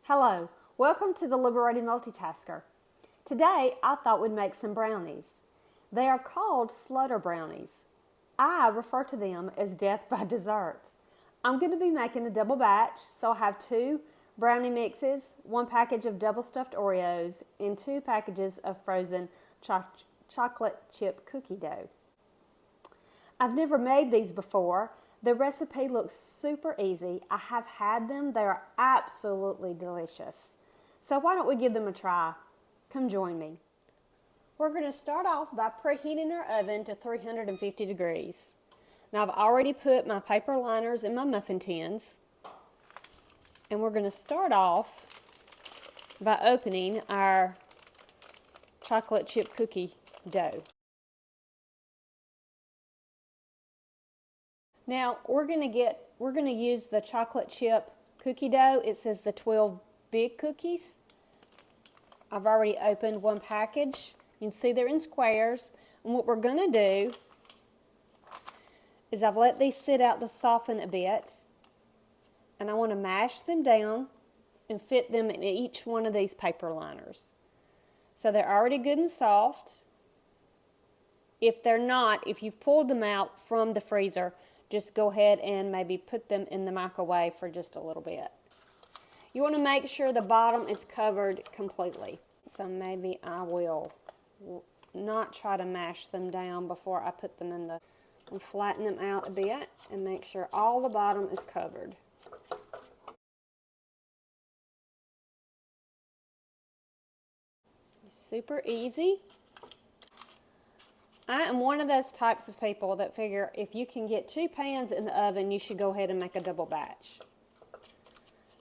Hello, welcome to the Liberated Multitasker. Today I thought we'd make some brownies. They are called sluttier brownies. I refer to them as death by dessert. I'm going to be making a double batch, so I have 2 brownie mixes, 1 package of double stuffed Oreos, and 2 packages of frozen chocolate chip cookie dough. I've never made these before. The recipe looks super easy. I have had them. They are absolutely delicious. So why don't we give them a try? Come join me. We're going to start off by preheating our oven to 350 degrees. Now I've already put my paper liners in my muffin tins. And we're going to start off by opening our chocolate chip cookie dough. Now we're going to use the chocolate chip cookie dough. It says the 12 big cookies. I've already opened 1 package. You can see they're in squares. And what we're going to do is I've let these sit out to soften a bit. And I want to mash them down and fit them in each one of these paper liners. So they're already good and soft. If they're not, if you've pulled them out from the freezer, just go ahead and maybe put them in the microwave for just a little bit. You want to make sure the bottom is covered completely. So maybe I will not try to mash them down before I put them in the, and flatten them out a bit and make sure all the bottom is covered. Super easy. I am one of those types of people that figure if you can get 2 pans in the oven, you should go ahead and make a double batch.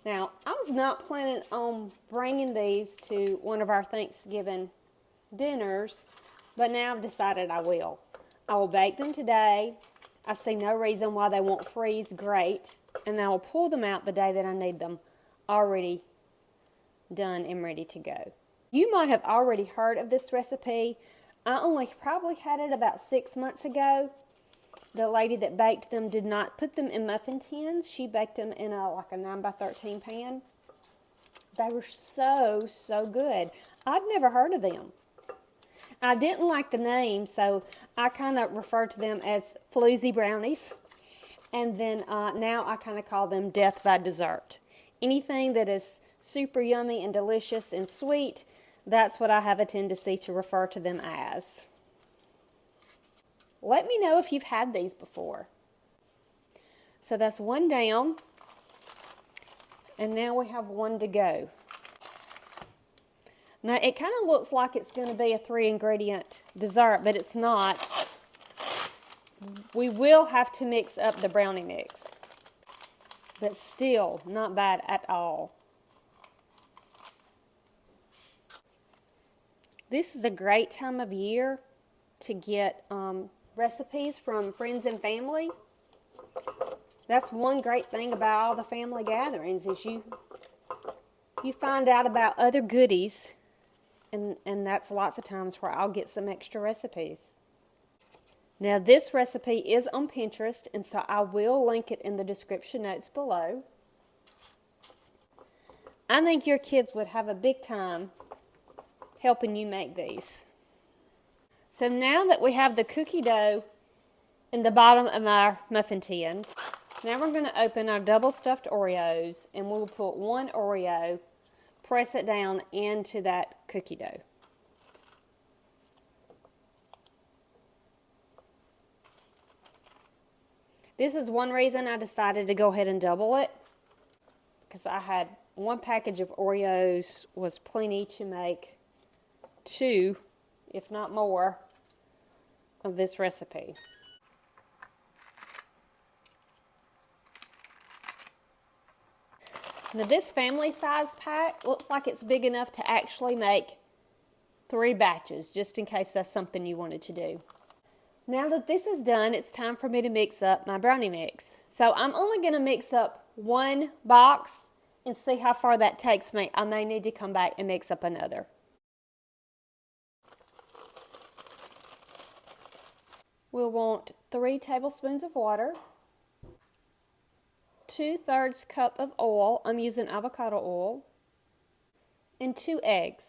Now, I was not planning on bringing these to one of our Thanksgiving dinners, but now I've decided I will. I will bake them today. I see no reason why they won't freeze great, and I will pull them out the day that I need them already done and ready to go. You might have already heard of this recipe. I only probably had it about 6 months ago. The lady that baked them did not put them in muffin tins. She baked them in like a 9 by 13 pan. They were so good. I'd never heard of them. I didn't like the name, so I kind of refer to them as Floozy Brownies. And then now I kind of call them death by dessert. Anything that is super yummy and delicious and sweet, that's what I have a tendency to refer to them as. Let me know if you've had these before. So that's 1 down. And now we have 1 to go. Now it kind of looks like it's going to be a 3-ingredient dessert, but it's not. We will have to mix up the brownie mix. But still, not bad at all. This is a great time of year to get recipes from friends and family. That's one great thing about all the family gatherings is you find out about other goodies, and that's lots of times where I'll get some extra recipes. Now this recipe is on Pinterest, and so I will link it in the description notes below. I think your kids would have a big time helping you make these. So now that we have the cookie dough in the bottom of our muffin tins, now we're going to open our double stuffed Oreos, and we'll put 1 Oreo, press it down into that cookie dough. This is one reason I decided to go ahead and double it, because I had 1 package of Oreos was plenty to make 2, if not more, of this recipe. Now this family size pack looks like it's big enough to actually make 3 batches, just in case that's something you wanted to do. Now that this is done, it's time for me to mix up my brownie mix. So I'm only going to mix up 1 box and see how far that takes me. I may need to come back and mix up another. We'll want 3 tablespoons of water, 2/3 cup of oil. I'm using avocado oil. and 2 eggs.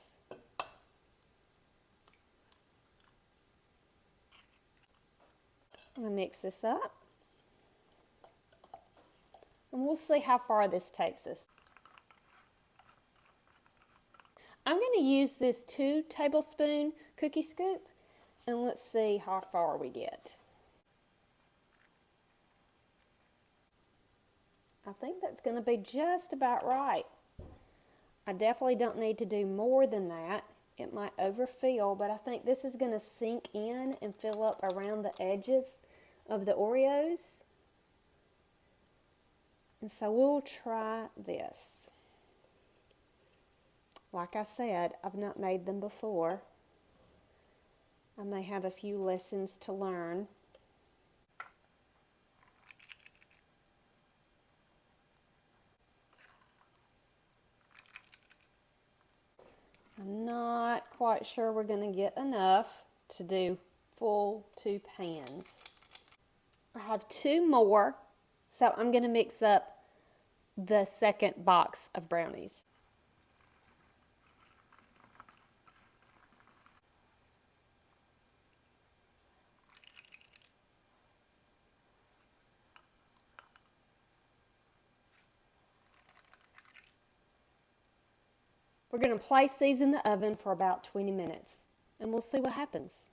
I'm going to mix this up. And we'll see how far this takes us. I'm going to use this 2 tablespoon cookie scoop, and let's see how far we get. I think that's going to be just about right. I definitely don't need to do more than that. It might overfill, but I think this is going to sink in and fill up around the edges of the Oreos. And so we'll try this. Like I said, I've not made them before. I may have a few lessons to learn. I'm not quite sure we're going to get enough to do full 2 pans. I have 2 more, so I'm going to mix up the second box of brownies. We're going to place these in the oven for about 20 minutes, and we'll see what happens.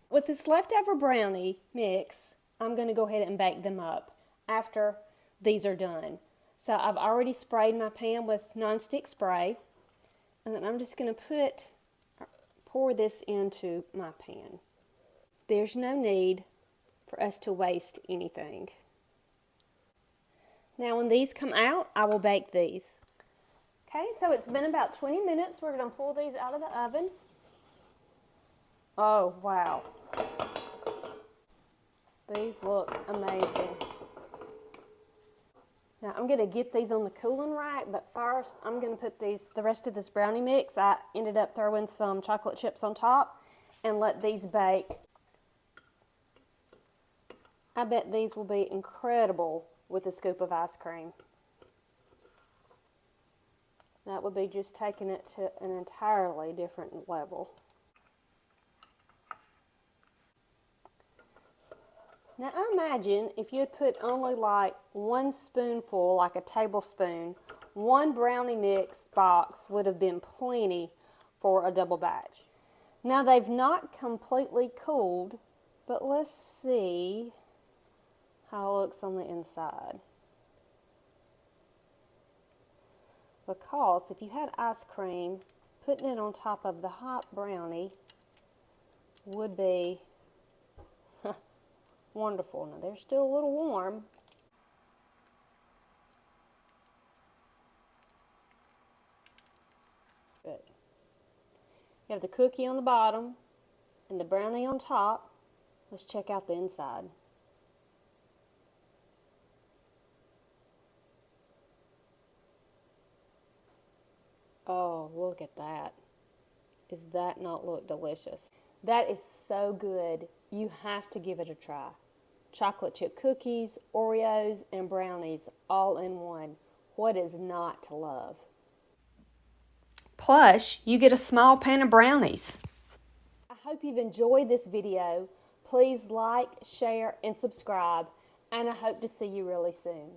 With this leftover brownie mix, I'm going to go ahead and bake them up after these are done. So I've already sprayed my pan with nonstick spray, and then I'm just going to pour this into my pan. There's no need for us to waste anything. Now when these come out, I will bake these. Okay, so it's been about 20 minutes. We're going to pull these out of the oven. Oh, wow. These look amazing. Now I'm going to get these on the cooling rack, but first I'm going to put the rest of this brownie mix. I ended up throwing some chocolate chips on top and let these bake. I bet these will be incredible with a scoop of ice cream. That would be just taking it to an entirely different level. Now I imagine if you had put only like 1 spoonful, like a tablespoon, 1 brownie mix box would have been plenty for a double batch. Now they've not completely cooled, but let's see how it looks on the inside. Because if you had ice cream, putting it on top of the hot brownie would be wonderful. Now they're still a little warm. Good. You have the cookie on the bottom and the brownie on top. Let's check out the inside. Oh, look at that. Does that not look delicious? That is so good. You have to give it a try. Chocolate chip cookies, Oreos, and brownies all in one. What is not to love? Plus, you get a small pan of brownies. I hope you've enjoyed this video. Please like, share, and subscribe, and I hope to see you really soon.